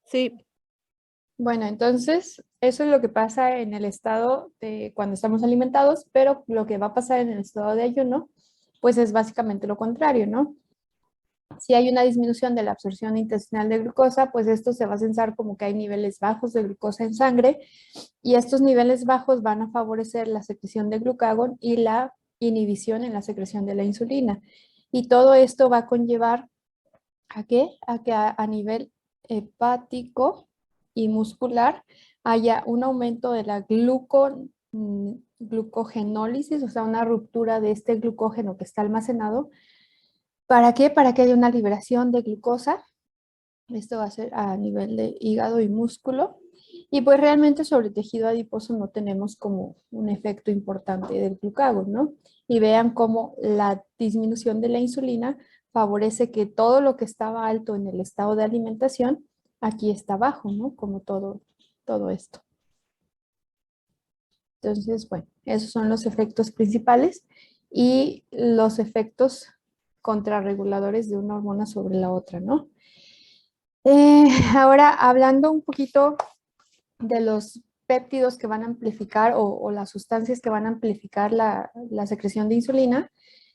Sí, Bueno, entonces eso es lo que pasa en el estado de cuando estamos alimentados, pero lo que va a pasar en el estado de ayuno, pues es básicamente lo contrario, ¿no? Si hay una disminución de la absorción intestinal de glucosa, pues esto se va a sensar como que hay niveles bajos de glucosa en sangre y estos niveles bajos van a favorecer la secreción de glucagón y la inhibición en la secreción de la insulina. Y todo esto va a conllevar ¿a qué? A que a nivel hepático y muscular haya un aumento de la glucogenólisis, o sea, una ruptura de este glucógeno que está almacenado. ¿Para qué? Para que haya una liberación de glucosa. Esto va a ser a nivel de hígado y músculo. Y pues realmente sobre tejido adiposo no tenemos como un efecto importante del glucagón, ¿no? Y vean cómo la disminución de la insulina favorece que todo lo que estaba alto en el estado de alimentación, aquí está bajo, ¿no? Como todo esto. Entonces, bueno, esos son los efectos principales y los efectos contrarreguladores de una hormona sobre la otra, ¿no? Ahora, hablando un poquito de los péptidos que van a amplificar o las sustancias que van a amplificar la secreción de insulina,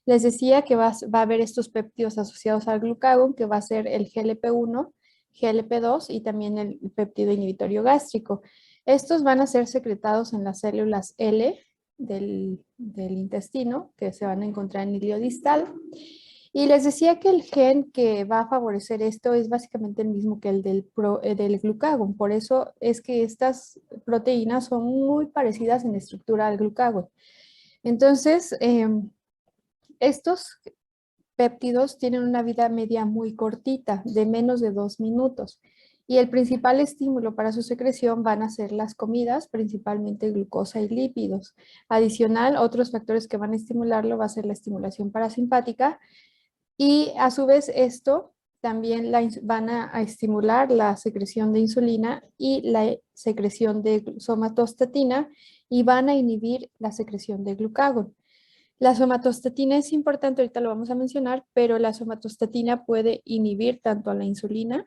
les decía que va a haber estos péptidos asociados al glucagón, que va a ser el GLP-1, GLP-2 y también el péptido inhibitorio gástrico. Estos van a ser secretados en las células L del intestino, que se van a encontrar en el ilio distal. Y les decía que el gen que va a favorecer esto es básicamente el mismo que el del glucagón. Por eso es que estas proteínas son muy parecidas en estructura al glucagón. Entonces, estos péptidos tienen una vida media muy cortita, de menos de 2 minutos. Y el principal estímulo para su secreción van a ser las comidas, principalmente glucosa y lípidos. Adicional, otros factores que van a estimularlo va a ser la estimulación parasimpática, y a su vez esto también van a estimular la secreción de insulina y la secreción de somatostatina y van a inhibir la secreción de glucagón. La somatostatina es importante, ahorita lo vamos a mencionar, pero la somatostatina puede inhibir tanto a la insulina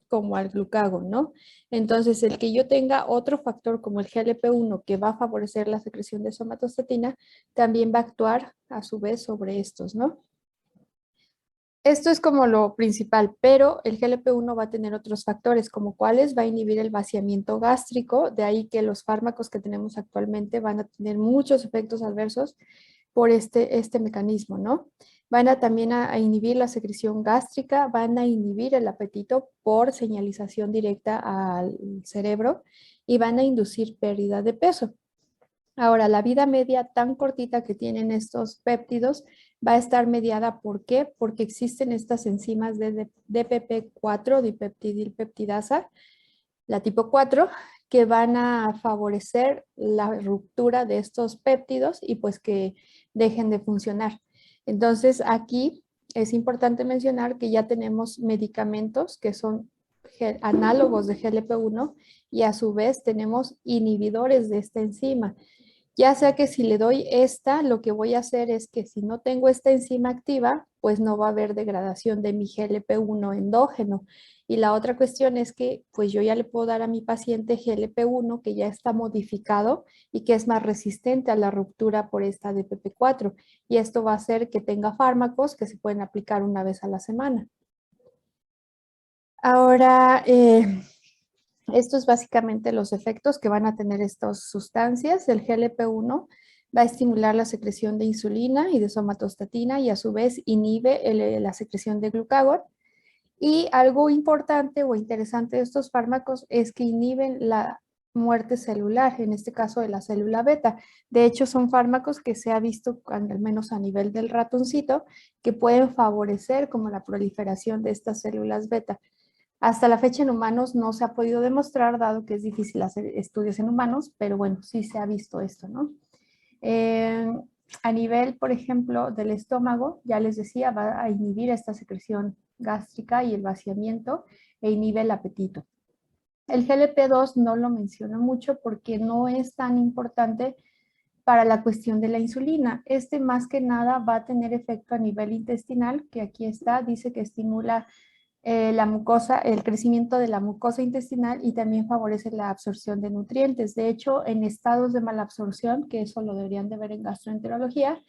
como al glucagón, ¿no? Entonces, el que yo tenga otro factor como el GLP-1 que va a favorecer la secreción de somatostatina, también va a actuar a su vez sobre estos, ¿no? Esto es como lo principal, pero el GLP-1 va a tener otros factores, como cuáles va a inhibir el vaciamiento gástrico, de ahí que los fármacos que tenemos actualmente van a tener muchos efectos adversos por este mecanismo, ¿no? Van a también a inhibir la secreción gástrica, van a inhibir el apetito por señalización directa al cerebro y van a inducir pérdida de peso. Ahora, la vida media tan cortita que tienen estos péptidos va a estar mediada, ¿por qué? Porque existen estas enzimas de DPP4, dipeptidilpeptidasa, la tipo 4, que van a favorecer la ruptura de estos péptidos y pues que dejen de funcionar. Entonces, aquí es importante mencionar que ya tenemos medicamentos que son análogos de GLP-1 y a su vez tenemos inhibidores de esta enzima. Ya sea que si le doy esta, lo que voy a hacer es que si no tengo esta enzima activa, pues no va a haber degradación de mi GLP-1 endógeno. Y la otra cuestión es que pues yo ya le puedo dar a mi paciente GLP-1 que ya está modificado y que es más resistente a la ruptura por esta DPP4. Y esto va a hacer que tenga fármacos que se pueden aplicar una vez a la semana. Ahora, esto es básicamente los efectos que van a tener estas sustancias. El GLP-1 va a estimular la secreción de insulina y de somatostatina y a su vez inhibe la secreción de glucagón. Y algo importante o interesante de estos fármacos es que inhiben la muerte celular, en este caso de la célula beta. De hecho, son fármacos que se ha visto, al menos a nivel del ratoncito, que pueden favorecer como la proliferación de estas células beta. Hasta la fecha en humanos no se ha podido demostrar, dado que es difícil hacer estudios en humanos, pero bueno, sí se ha visto esto, ¿no? Eh, a nivel, por ejemplo, del estómago, ya les decía, va a inhibir esta secreción gástrica y el vaciamiento e inhibe el apetito. El GLP-2 no lo menciono mucho porque no es tan importante para la cuestión de la insulina. Este más que nada va a tener efecto a nivel intestinal, que aquí está, dice que estimula la mucosa, el crecimiento de la mucosa intestinal y también favorece la absorción de nutrientes. De hecho, en estados de malabsorción, que eso lo deberían de ver en gastroenterología,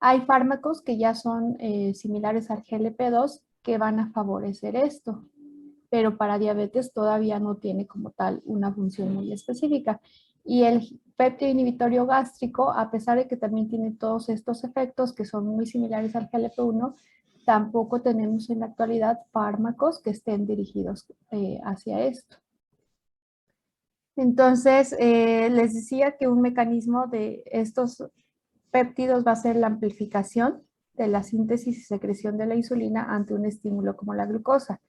hay fármacos que ya son similares al GLP-2 que van a favorecer esto, pero para diabetes todavía no tiene como tal una función muy específica. Y el péptido inhibitorio gástrico, a pesar de que también tiene todos estos efectos que son muy similares al GLP-1, tampoco tenemos en la actualidad fármacos que estén dirigidos hacia esto. Entonces, les decía que un mecanismo de estos péptidos va a ser la amplificación de la síntesis y secreción de la insulina ante un estímulo como la glucosa.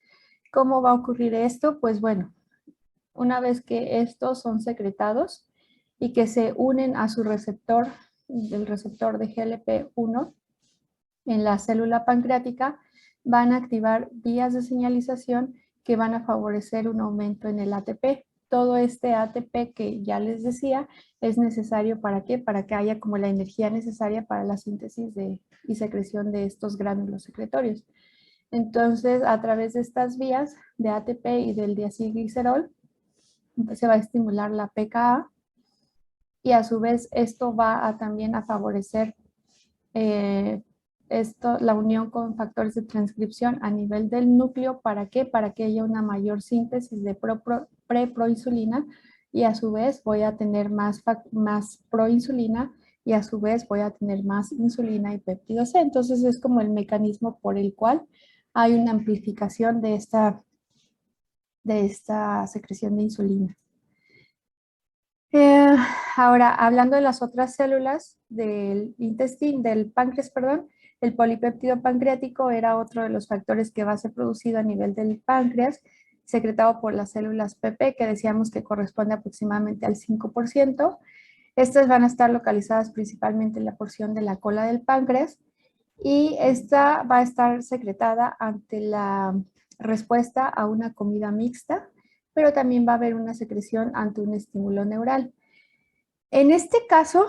¿Cómo va a ocurrir esto? Pues bueno, una vez que estos son secretados y que se unen a su receptor, el receptor de GLP-1 en la célula pancreática, van a activar vías de señalización que van a favorecer un aumento en el ATP. Todo este ATP que ya les decía es necesario ¿para qué? Para que haya como la energía necesaria para la síntesis y secreción de estos gránulos secretorios. Entonces, a través de estas vías de ATP y del diacilglicerol, se va a estimular la pKa y a su vez esto va a también a favorecer la unión con factores de transcripción a nivel del núcleo. ¿Para qué? Para que haya una mayor síntesis de preproinsulina y a su vez voy a tener más proinsulina y a su vez voy a tener más insulina y péptido C. Entonces es como el mecanismo por el cual hay una amplificación de esta secreción de insulina. Eh, Ahora, hablando de las otras células del intestino, del páncreas, perdón, el polipéptido pancreático era otro de los factores que va a ser producido a nivel del páncreas, secretado por las células PP, que decíamos que corresponde aproximadamente al 5%. Estas van a estar localizadas principalmente en la porción de la cola del páncreas y esta va a estar secretada ante la respuesta a una comida mixta, pero también va a haber una secreción ante un estímulo neural. En este caso,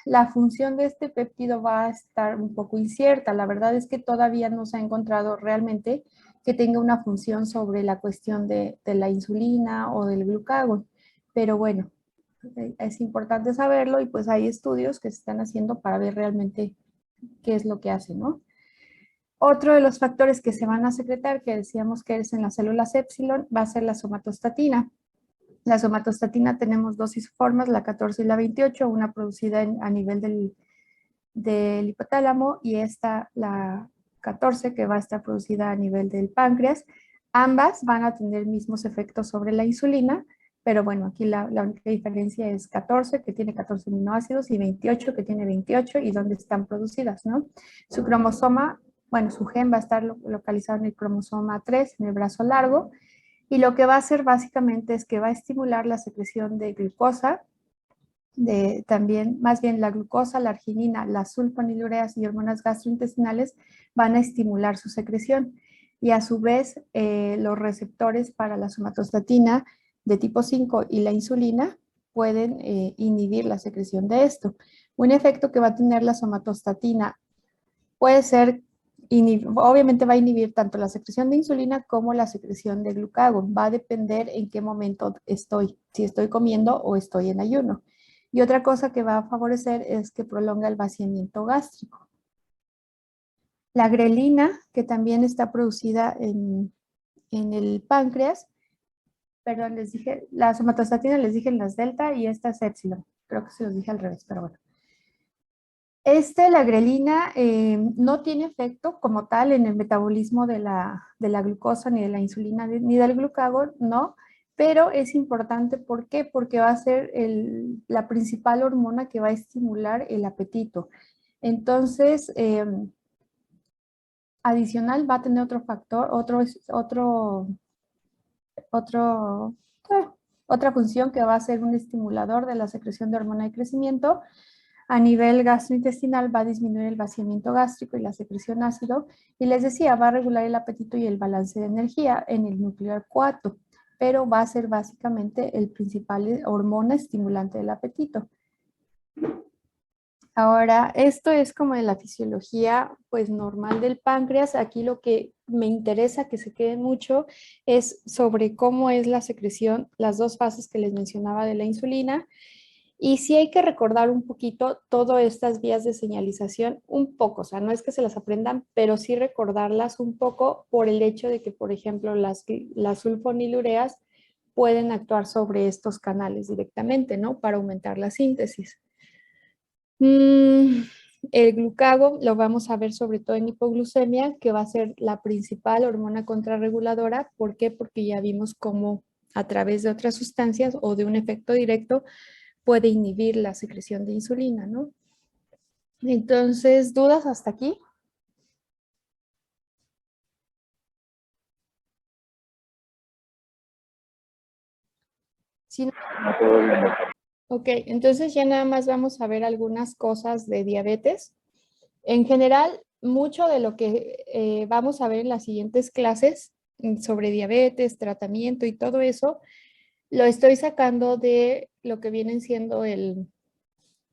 la función de este péptido va a estar un poco incierta. La verdad es que todavía no se ha encontrado realmente que tenga una función sobre la cuestión de la insulina o del glucagón. Pero bueno, es importante saberlo y pues hay estudios que se están haciendo para ver realmente qué es lo que hace, ¿no? Otro de los factores que se van a secretar, que decíamos que es en las células épsilon, va a ser la somatostatina. La somatostatina tenemos dos isoformas, la 14 y la 28, una producida a nivel del hipotálamo y esta, la 14, que va a estar producida a nivel del páncreas. Ambas van a tener mismos efectos sobre la insulina, pero bueno, aquí la única diferencia es 14, que tiene 14 aminoácidos, y 28, que tiene 28, y dónde están producidas, ¿no? Su cromosoma, bueno, su gen va a estar localizado en el cromosoma 3, en el brazo largo, y lo que va a hacer básicamente es que va a estimular la secreción de glucosa, también, más bien la glucosa, la arginina, las sulfonilureas y hormonas gastrointestinales van a estimular su secreción. Y a su vez, los receptores para la somatostatina de tipo 5 y la insulina pueden inhibir la secreción de esto. Un efecto que va a tener la somatostatina puede ser, obviamente va a inhibir tanto la secreción de insulina como la secreción de glucagón. Va a depender en qué momento estoy, si estoy comiendo o estoy en ayuno. Y otra cosa que va a favorecer es que prolonga el vaciamiento gástrico. La grelina, que también está producida en el páncreas, perdón, les dije, la somatostatina les dije en las delta y esta es épsilon. Creo que se los dije al revés, pero bueno. La grelina no tiene efecto como tal en el metabolismo de la glucosa, ni de la insulina, ni del glucagón, no, pero es importante, ¿por qué? Porque va a ser la principal hormona que va a estimular el apetito. Entonces, adicional va a tener otro factor, otro, otra función que va a ser un estimulador de la secreción de hormona de crecimiento. A nivel gastrointestinal va a disminuir el vaciamiento gástrico y la secreción ácido. Y les decía, va a regular el apetito y el balance de energía en el núcleo 4, pero va a ser básicamente el principal hormona estimulante del apetito. Ahora, esto es como de la fisiología pues normal del páncreas. Aquí lo que me interesa que se quede mucho es sobre cómo es la secreción, las dos fases que les mencionaba de la insulina. Y sí hay que recordar un poquito todas estas vías de señalización, un poco, o sea, no es que se las aprendan, pero sí recordarlas un poco por el hecho de que, por ejemplo, las sulfonilureas pueden actuar sobre estos canales directamente, ¿no? Para aumentar la síntesis. Mm, el glucago lo vamos a ver sobre todo en hipoglucemia, que va a ser la principal hormona contrarreguladora. ¿Por qué? Porque ya vimos cómo a través de otras sustancias o de un efecto directo puede inhibir la secreción de insulina, ¿no? Entonces, ¿dudas hasta aquí? Sí. Ok, entonces ya nada más vamos a ver algunas cosas de diabetes. En general, mucho de lo que vamos a ver en las siguientes clases sobre diabetes, tratamiento y todo eso, lo estoy sacando de lo que vienen siendo el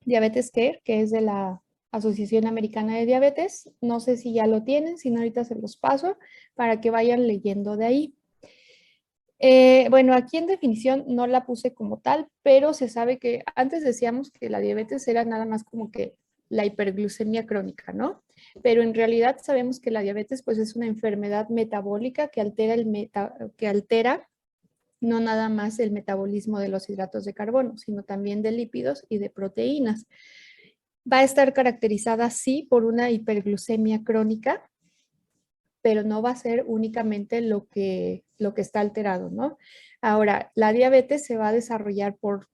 Diabetes Care, que es de la Asociación Americana de Diabetes. No sé si ya lo tienen, si no ahorita se los paso para que vayan leyendo de ahí. Bueno, aquí en definición no la puse como tal, pero se sabe que antes decíamos que la diabetes era nada más como que la hiperglucemia crónica, ¿no? Pero en realidad sabemos que la diabetes pues es una enfermedad metabólica que altera que altera no nada más el metabolismo de los hidratos de carbono, sino también de lípidos y de proteínas. Va a estar caracterizada sí por una hiperglucemia crónica, pero no va a ser únicamente lo que está alterado, ¿no? Ahora, la diabetes se va a desarrollar por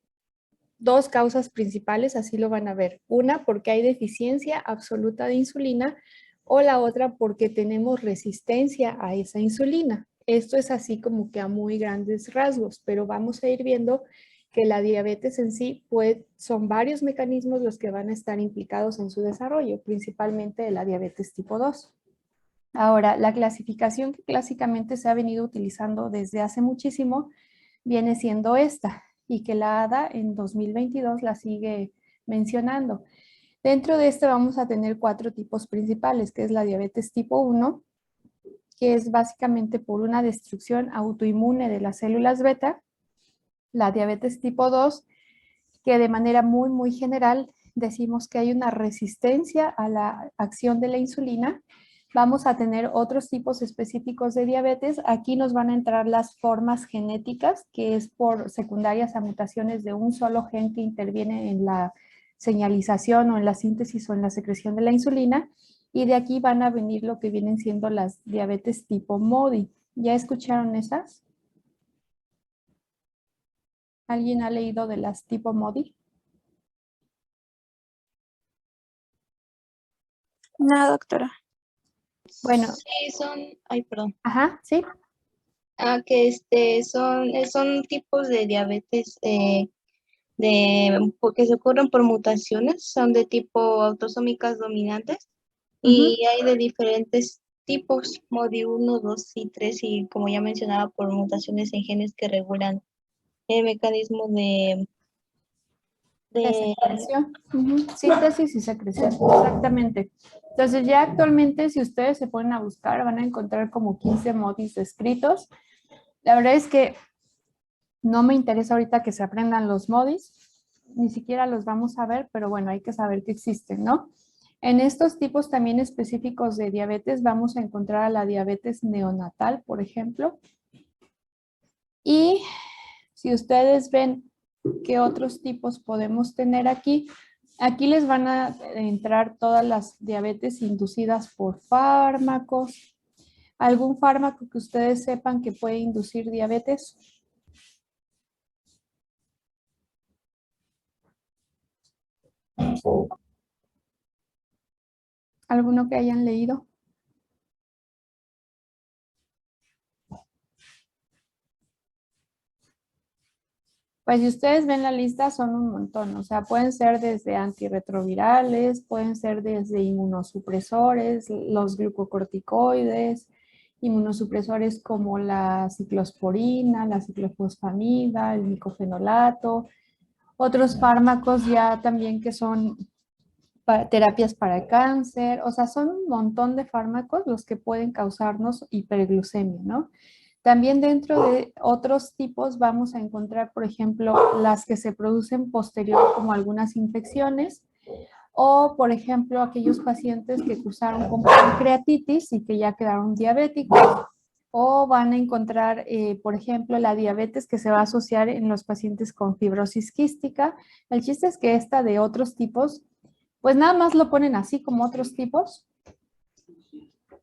dos causas principales, así lo van a ver. Una, porque hay deficiencia absoluta de insulina, o la otra, porque tenemos resistencia a esa insulina. Esto es así como que a muy grandes rasgos, pero vamos a ir viendo que la diabetes en sí pues, son varios mecanismos los que van a estar implicados en su desarrollo, principalmente de la diabetes tipo 2. Ahora, la clasificación que clásicamente se ha venido utilizando desde hace muchísimo viene siendo esta y que la ADA en 2022 la sigue mencionando. Dentro de este vamos a tener cuatro tipos principales, que es la diabetes tipo 1, que es básicamente por una destrucción autoinmune de las células beta, la diabetes tipo 2, que de manera muy, muy general decimos que hay una resistencia a la acción de la insulina. Vamos a tener otros tipos específicos de diabetes. Aquí nos van a entrar las formas genéticas, que es por secundarias a mutaciones de un solo gen que interviene en la señalización o en la síntesis o en la secreción de la insulina. Y de aquí van a venir lo que vienen siendo las diabetes tipo MODY. ¿Ya escucharon esas? ¿Alguien ha leído de las tipo MODY? No, doctora. Bueno, Sí, son, ay, perdón. ajá, sí. Que son tipos de diabetes que se ocurren por mutaciones, son de tipo autosómicas dominantes Ujú. y hay de diferentes tipos, MODY 1, 2 y 3 y como ya mencionaba, por mutaciones en genes que regulan el mecanismo La de secreción. Ujú. Síntesis y secreción, exactamente. Entonces ya actualmente si ustedes se ponen a buscar van a encontrar como 15 modis descritos. La verdad es que no me interesa ahorita que se aprendan los modis, ni siquiera los vamos a ver, pero bueno, hay que saber que existen, ¿no? En estos tipos también específicos de diabetes vamos a encontrar a la diabetes neonatal, por ejemplo. Y si ustedes ven qué otros tipos podemos tener aquí, aquí les van a entrar todas las diabetes inducidas por fármacos. ¿Algún fármaco que ustedes sepan que puede inducir diabetes? ¿Alguno que hayan leído? Pues si ustedes ven la lista son un montón, o sea, pueden ser desde antirretrovirales, pueden ser desde inmunosupresores, los glucocorticoides, inmunosupresores como la ciclosporina, la ciclofosfamida, el micofenolato, otros fármacos ya también que son terapias para el cáncer, o sea, son un montón de fármacos los que pueden causarnos hiperglucemia, ¿no? También dentro de otros tipos vamos a encontrar, por ejemplo, las que se producen posterior como algunas infecciones o, por ejemplo, aquellos pacientes que cursaron con pancreatitis y que ya quedaron diabéticos. O van a encontrar, por ejemplo, la diabetes que se va a asociar en los pacientes con fibrosis quística. El chiste es que esta de otros tipos, pues nada más lo ponen así como otros tipos.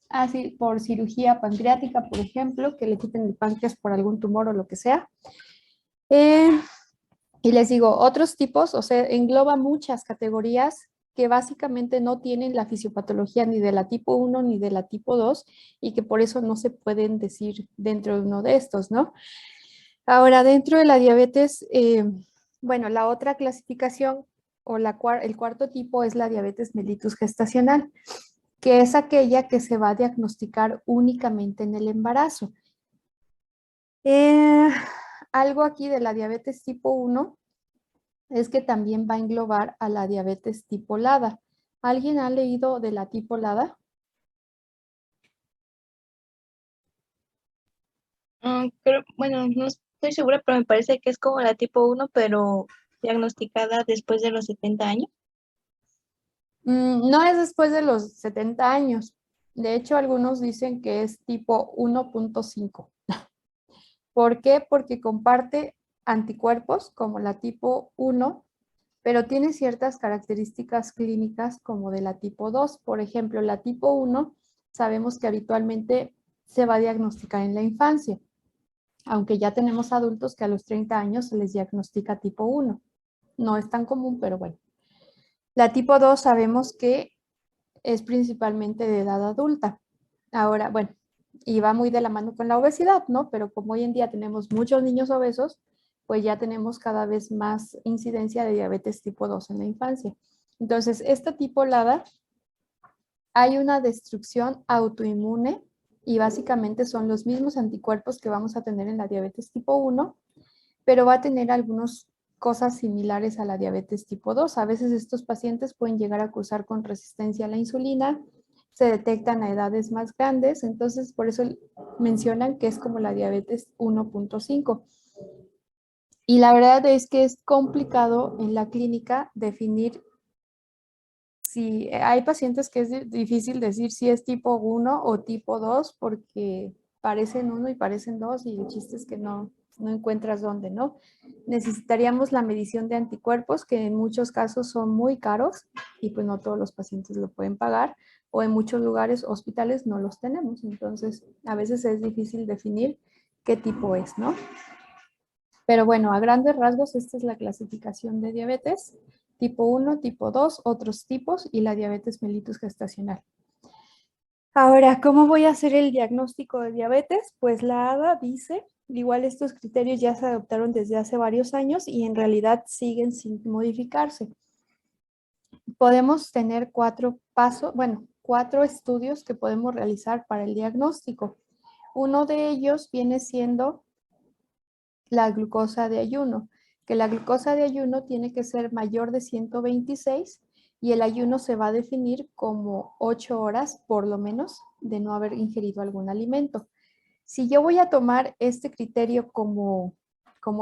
Así por cirugía pancreática, por ejemplo, que le quiten el páncreas por algún tumor o lo que sea. Eh, y les digo, otros tipos, o sea, engloba muchas categorías que básicamente no tienen la fisiopatología ni de la tipo 1 ni de la tipo 2 y que por eso no se pueden decir dentro de uno de estos, ¿no? Ahora, dentro de la diabetes, bueno, la otra clasificación o el cuarto tipo es la diabetes mellitus gestacional, que es aquella que se va a diagnosticar únicamente en el embarazo. Algo aquí de la diabetes tipo 1 es que también va a englobar a la diabetes tipo LADA. ¿Alguien ha leído de la tipo LADA? Bueno, no estoy segura, pero me parece que es como la tipo 1, pero diagnosticada después de los 70 años. No es después de los 70 años. De hecho, algunos dicen que es tipo 1.5. ¿Por qué? Porque comparte anticuerpos como la tipo 1, pero tiene ciertas características clínicas como de la tipo 2. Por ejemplo, la tipo 1 sabemos que habitualmente se va a diagnosticar en la infancia, aunque ya tenemos adultos que a los 30 años se les diagnostica tipo 1. No es tan común, pero bueno. La tipo 2 sabemos que es principalmente de edad adulta. Ahora, bueno, y va muy de la mano con la obesidad, ¿no? Pero como hoy en día tenemos muchos niños obesos, pues ya tenemos cada vez más incidencia de diabetes tipo 2 en la infancia. Entonces, este tipo LADA, hay una destrucción autoinmune y básicamente son los mismos anticuerpos que vamos a tener en la diabetes tipo 1, pero va a tener algunas cosas similares a la diabetes tipo 2. A veces estos pacientes pueden llegar a cursar con resistencia a la insulina, se detectan a edades más grandes, entonces por eso mencionan que es como la diabetes 1.5. Y la verdad es que es complicado en la clínica definir si hay pacientes que es difícil decir si es tipo 1 o tipo 2 porque parecen 1 y parecen 2 y el chiste es que no encuentras dónde, ¿no? Necesitaríamos la medición de anticuerpos que en muchos casos son muy caros y pues no todos los pacientes lo pueden pagar o en muchos lugares, hospitales, no los tenemos. Entonces, a veces es difícil definir qué tipo es, ¿no? Pero bueno, a grandes rasgos, esta es la clasificación de diabetes, tipo 1, tipo 2, otros tipos y la diabetes mellitus gestacional. Ahora, ¿cómo voy a hacer el diagnóstico de diabetes? Pues la ADA dice, igual estos criterios ya se adoptaron desde hace varios años y en realidad siguen sin modificarse. Podemos tener cuatro estudios que podemos realizar para el diagnóstico. Uno de ellos viene siendo la glucosa de ayuno, que la glucosa de ayuno tiene que ser mayor de 126 y el ayuno se va a definir como 8 horas por lo menos de no haber ingerido algún alimento. Si yo voy a tomar este criterio como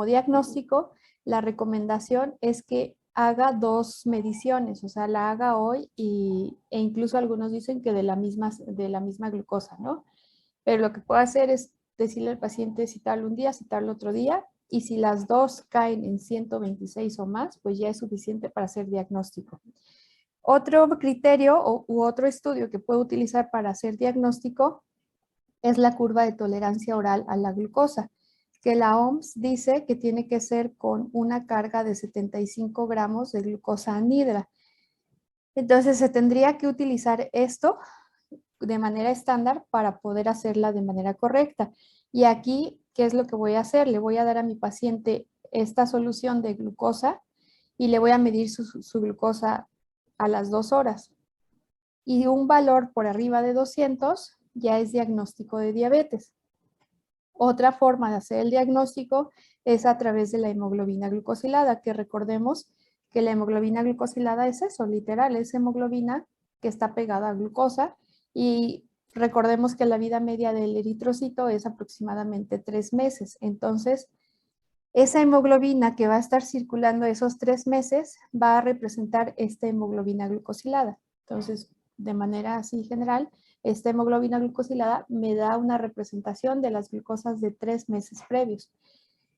diagnóstico, la recomendación es que haga dos mediciones, o sea, la haga hoy e incluso algunos dicen que de la misma glucosa, ¿no? Pero lo que puedo hacer es decirle al paciente citarlo un día, citarlo otro día, y si las dos caen en 126 o más, pues ya es suficiente para hacer diagnóstico. Otro criterio u otro estudio que puedo utilizar para hacer diagnóstico es la curva de tolerancia oral a la glucosa, que la OMS dice que tiene que ser con una carga de 75 gramos de glucosa anhidra. Entonces se tendría que utilizar esto de manera estándar para poder hacerla de manera correcta. Y aquí, ¿qué es lo que voy a hacer? Le voy a dar a mi paciente esta solución de glucosa y le voy a medir su glucosa a las 2 horas. Y un valor por arriba de 200 ya es diagnóstico de diabetes. Otra forma de hacer el diagnóstico es a través de la hemoglobina glucosilada, que recordemos que la hemoglobina glucosilada es eso, literal, es hemoglobina que está pegada a glucosa y recordemos que la vida media del eritrocito es aproximadamente 3 meses. Entonces, esa hemoglobina que va a estar circulando esos 3 meses va a representar esta hemoglobina glucosilada. Entonces, de manera así general, esta hemoglobina glucosilada me da una representación de las glucosas de 3 meses previos.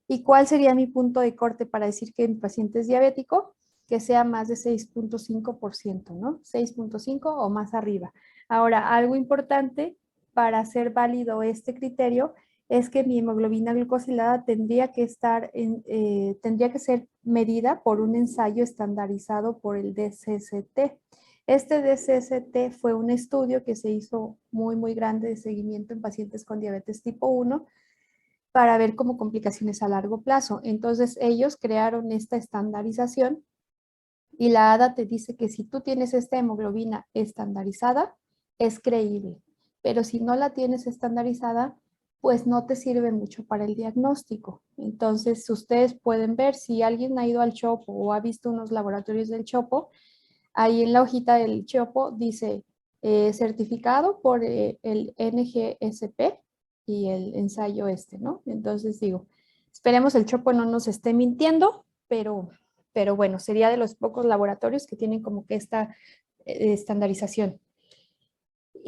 ¿Y cuál sería mi punto de corte para decir que mi paciente es diabético? Que sea más de 6.5%, ¿no? 6.5 o más arriba. Ahora, algo importante para hacer válido este criterio es que mi hemoglobina glucosilada tendría que tendría que ser medida por un ensayo estandarizado por el DCST. Este DCST fue un estudio que se hizo muy grande de seguimiento en pacientes con diabetes tipo 1 para ver como complicaciones a largo plazo. Entonces ellos crearon esta estandarización y la ADA te dice que si tú tienes esta hemoglobina estandarizada, es creíble. Pero si no la tienes estandarizada, pues no te sirve mucho para el diagnóstico. Entonces ustedes pueden ver si alguien ha ido al Chopo o ha visto unos laboratorios del Chopo, ahí en la hojita del Chopo dice certificado por el NGSP y el ensayo este, ¿no? Entonces digo, esperemos el Chopo no nos esté mintiendo, pero bueno, sería de los pocos laboratorios que tienen como que esta estandarización.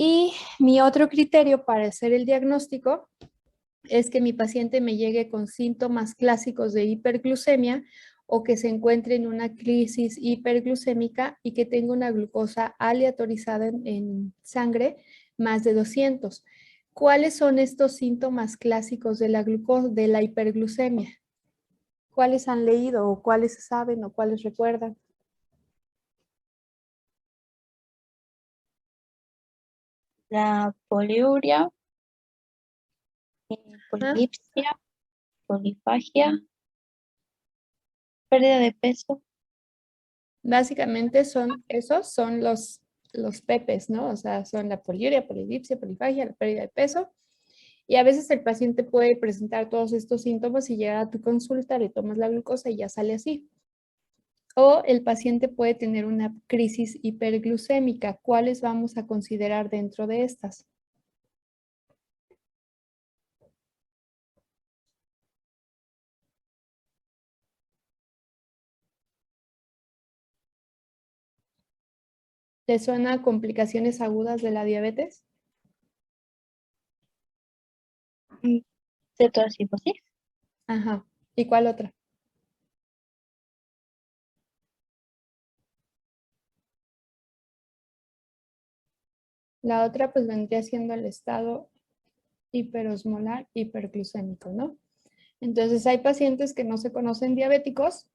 Y mi otro criterio para hacer el diagnóstico es que mi paciente me llegue con síntomas clásicos de hiperglucemia o que se encuentre en una crisis hiperglucémica y que tenga una glucosa aleatorizada en sangre más de 200. ¿Cuáles son estos síntomas clásicos de de la hiperglucemia? ¿Cuáles han leído o cuáles saben o cuáles recuerdan? La poliuria, ¿Ah? polidipsia, polifagia, pérdida de peso. Básicamente son esos, son los PEPs, ¿no? O sea, son la poliuria, polidipsia, polifagia, la pérdida de peso. Y a veces el paciente puede presentar todos estos síntomas y llegar a tu consulta, le tomas la glucosa y ya sale así. O el paciente puede tener una crisis hiperglucémica. ¿Cuáles vamos a considerar dentro de estas? ¿Te suena complicaciones agudas de la diabetes? Cetoacidosis. Ajá. ¿Y cuál otra? La otra pues vendría siendo el estado hiperosmolar hiperglucémico, ¿no? Entonces hay pacientes que no se conocen diabéticos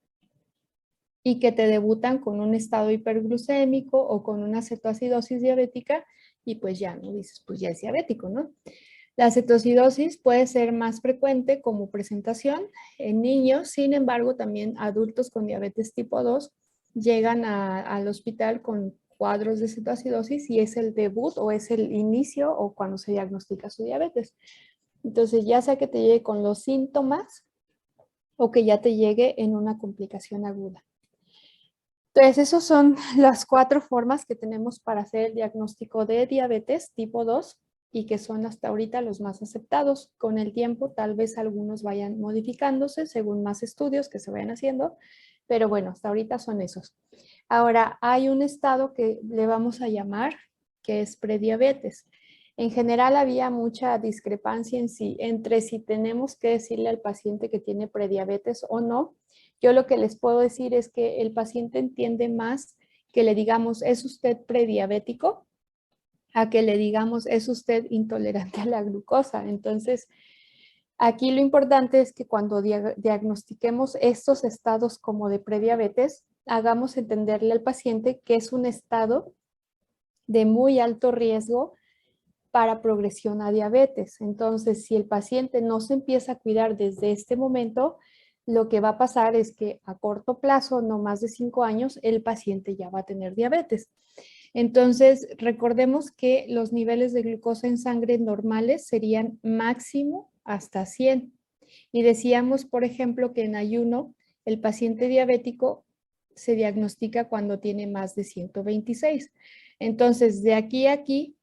y que te debutan con un estado hiperglucémico o con una cetoacidosis diabética y pues ya, ¿no? Dices, pues ya es diabético, ¿no? La cetoacidosis puede ser más frecuente como presentación en niños, sin embargo, también adultos con diabetes tipo 2 llegan al hospital con cuadros de cetoacidosis y es el debut o es el inicio o cuando se diagnostica su diabetes. Entonces, ya sea que te llegue con los síntomas o que ya te llegue en una complicación aguda. Entonces, esas son las 4 formas que tenemos para hacer el diagnóstico de diabetes tipo 2 y que son hasta ahorita los más aceptados. Con el tiempo, tal vez algunos vayan modificándose según más estudios que se vayan haciendo, pero bueno, hasta ahorita son esos. Ahora, hay un estado que le vamos a llamar que es prediabetes. En general había mucha discrepancia entre si tenemos que decirle al paciente que tiene prediabetes o no. Yo lo que les puedo decir es que el paciente entiende más que le digamos, ¿es usted prediabético? A que le digamos, ¿es usted intolerante a la glucosa? Entonces, aquí lo importante es que cuando diagnostiquemos estos estados como de prediabetes, hagamos entenderle al paciente que es un estado de muy alto riesgo para progresión a diabetes. Entonces, si el paciente no se empieza a cuidar desde este momento, lo que va a pasar es que a corto plazo, no más de 5 años, el paciente ya va a tener diabetes. Entonces, recordemos que los niveles de glucosa en sangre normales serían máximo hasta 100. Y decíamos, por ejemplo, que en ayuno el paciente diabético se diagnostica cuando tiene más de 126. Entonces, de aquí a aquí,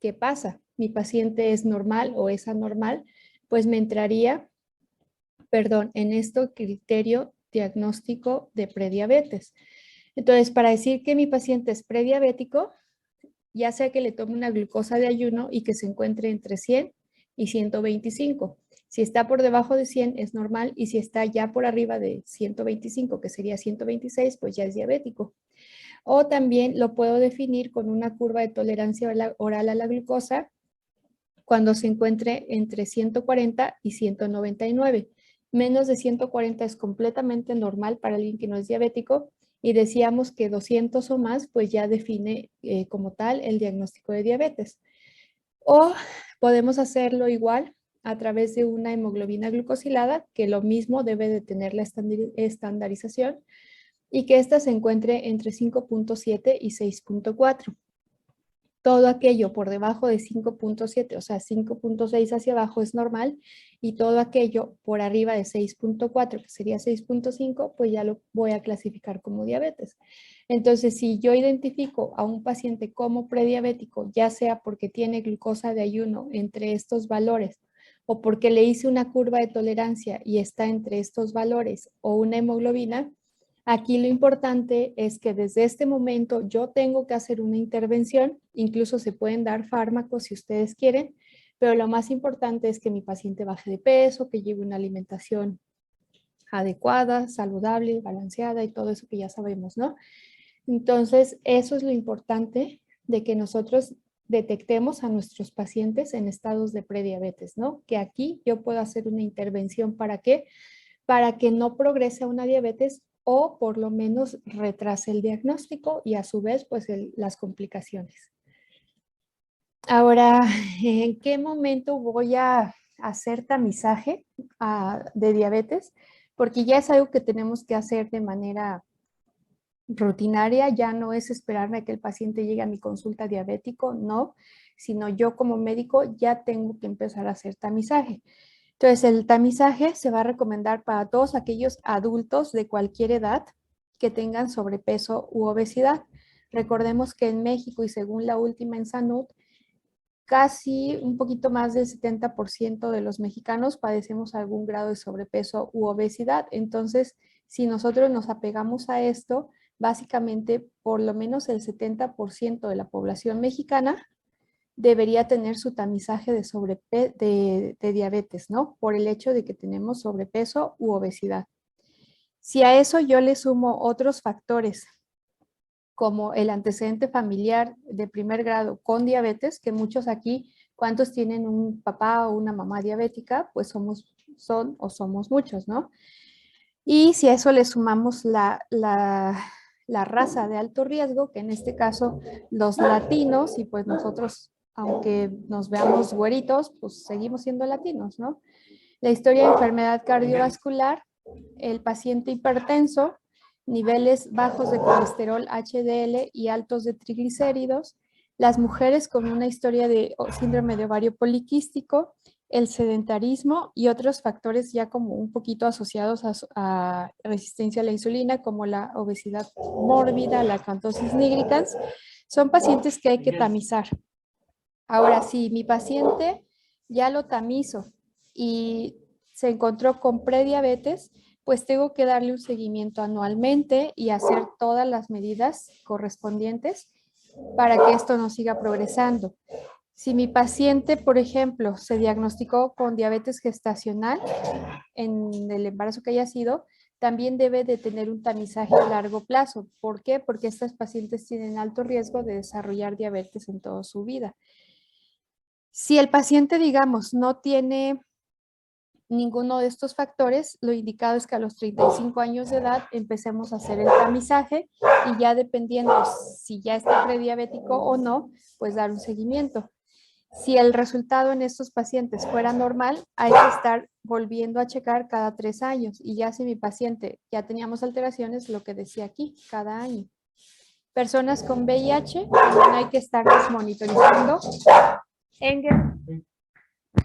¿qué pasa? ¿Mi paciente es normal o es anormal? Pues me entraría, perdón, en este criterio diagnóstico de prediabetes. Entonces, para decir que mi paciente es prediabético, ya sea que le tome una glucosa de ayuno y que se encuentre entre 100 y 125. Si está por debajo de 100 es normal y si está ya por arriba de 125, que sería 126, pues ya es diabético. O también lo puedo definir con una curva de tolerancia oral a la glucosa cuando se encuentre entre 140 y 199. Menos de 140 es completamente normal para alguien que no es diabético y decíamos que 200 o más pues ya define como tal el diagnóstico de diabetes. O podemos hacerlo igual a través de una hemoglobina glucosilada, que lo mismo debe de tener la estandarización y que ésta se encuentre entre 5.7 y 6.4. Todo aquello por debajo de 5.7, o sea, 5.6 hacia abajo es normal, y todo aquello por arriba de 6.4, que sería 6.5, pues ya lo voy a clasificar como diabetes. Entonces, si yo identifico a un paciente como prediabético, ya sea porque tiene glucosa de ayuno entre estos valores, o porque le hice una curva de tolerancia y está entre estos valores, o una hemoglobina, aquí lo importante es que desde este momento yo tengo que hacer una intervención, incluso se pueden dar fármacos si ustedes quieren, pero lo más importante es que mi paciente baje de peso, que lleve una alimentación adecuada, saludable, balanceada y todo eso que ya sabemos, ¿no? Entonces, eso es lo importante de que nosotros detectemos a nuestros pacientes en estados de prediabetes, ¿no? Que aquí yo puedo hacer una intervención, ¿para qué? Para que no progrese a una diabetes o por lo menos retrase el diagnóstico y a su vez pues las complicaciones. Ahora, ¿en qué momento voy a hacer tamizaje de diabetes? Porque ya es algo que tenemos que hacer de manera rutinaria, ya no es esperarme a que el paciente llegue a mi consulta diabético, no, sino yo como médico ya tengo que empezar a hacer tamizaje. Entonces, el tamizaje se va a recomendar para todos aquellos adultos de cualquier edad que tengan sobrepeso u obesidad. Recordemos que en México y según la última en Salud, casi un poquito más del 70% de los mexicanos padecemos algún grado de sobrepeso u obesidad. Entonces, si nosotros nos apegamos a esto, básicamente por lo menos el 70% de la población mexicana debería tener su tamizaje de diabetes, ¿no? Por el hecho de que tenemos sobrepeso u obesidad. Si a eso yo le sumo otros factores, como el antecedente familiar de primer grado con diabetes, que muchos aquí, ¿cuántos tienen un papá o una mamá diabética? Pues somos muchos, ¿no? Y si a eso le sumamos la raza de alto riesgo, que en este caso los latinos, y pues nosotros, aunque nos veamos güeritos, pues seguimos siendo latinos, ¿no? La historia de enfermedad cardiovascular, el paciente hipertenso, niveles bajos de colesterol HDL y altos de triglicéridos, las mujeres con una historia de síndrome de ovario poliquístico, el sedentarismo y otros factores ya como un poquito asociados a resistencia a la insulina, como la obesidad mórbida, la acantosis nigricans, son pacientes que hay que tamizar. Ahora, si mi paciente ya lo tamizo y se encontró con prediabetes, pues tengo que darle un seguimiento anualmente y hacer todas las medidas correspondientes para que esto no siga progresando. Si mi paciente, por ejemplo, se diagnosticó con diabetes gestacional en el embarazo que haya sido, también debe de tener un tamizaje a largo plazo. ¿Por qué? Porque estas pacientes tienen alto riesgo de desarrollar diabetes en toda su vida. Si el paciente, digamos, no tiene ninguno de estos factores, lo indicado es que a los 35 años de edad empecemos a hacer el tamizaje y ya dependiendo si ya está prediabético o no, pues dar un seguimiento. Si el resultado en estos pacientes fuera normal, hay que estar volviendo a checar cada 3 años. Y ya si mi paciente ya teníamos alteraciones, lo que decía aquí, cada año. Personas con VIH, también hay que estarlos monitorizando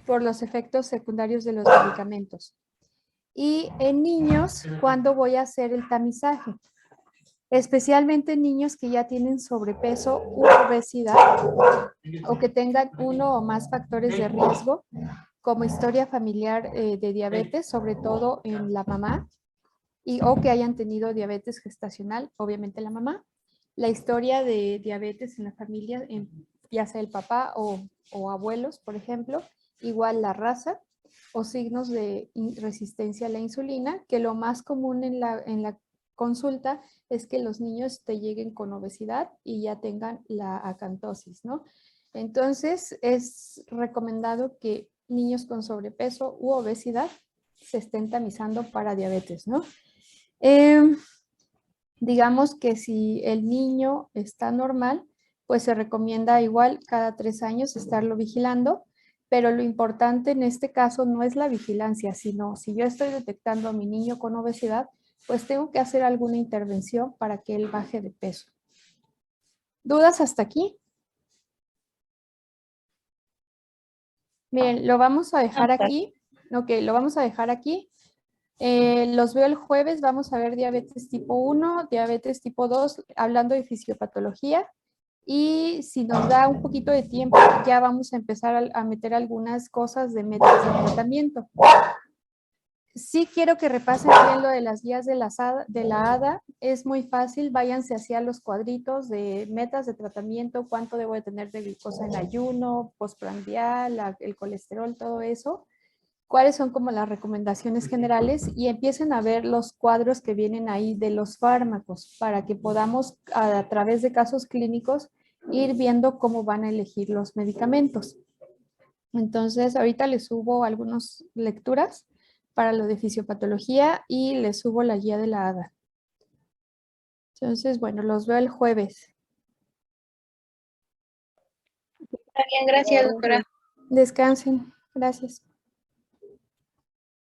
por los efectos secundarios de los medicamentos. Y en niños, ¿cuándo voy a hacer el tamizaje? especialmente niños que ya tienen sobrepeso u obesidad o que tengan uno o más factores de riesgo, como historia familiar de diabetes, sobre todo en la mamá, o que hayan tenido diabetes gestacional, obviamente la mamá. La historia de diabetes en la familia, ya sea el papá o abuelos, por ejemplo, igual la raza o signos de resistencia a la insulina, que lo más común en la consulta es que los niños te lleguen con obesidad y ya tengan la acantosis, ¿no? Entonces, es recomendado que niños con sobrepeso u obesidad se estén tamizando para diabetes, ¿no? Digamos que si el niño está normal, pues se recomienda igual cada 3 años estarlo vigilando, pero lo importante en este caso no es la vigilancia, sino si yo estoy detectando a mi niño con obesidad, pues tengo que hacer alguna intervención para que él baje de peso. ¿Dudas hasta aquí? Miren, lo vamos a dejar aquí. Ok, lo vamos a dejar aquí. Los veo el jueves, vamos a ver diabetes tipo 1, diabetes tipo 2, hablando de fisiopatología. Y si nos da un poquito de tiempo, ya vamos a empezar a meter algunas cosas de metas de tratamiento. Sí quiero que repasen bien lo de las guías de la ADA. Es muy fácil, váyanse hacia los cuadritos de metas de tratamiento, cuánto debo de tener de glucosa en ayuno, postprandial, el colesterol, todo eso. Cuáles son como las recomendaciones generales y empiecen a ver los cuadros que vienen ahí de los fármacos para que podamos a través de casos clínicos ir viendo cómo van a elegir los medicamentos. Entonces, ahorita les subo algunas lecturas para lo de fisiopatología y les subo la guía de la ADA. Entonces, bueno, los veo el jueves. Está bien, gracias, doctora. Descansen. Gracias.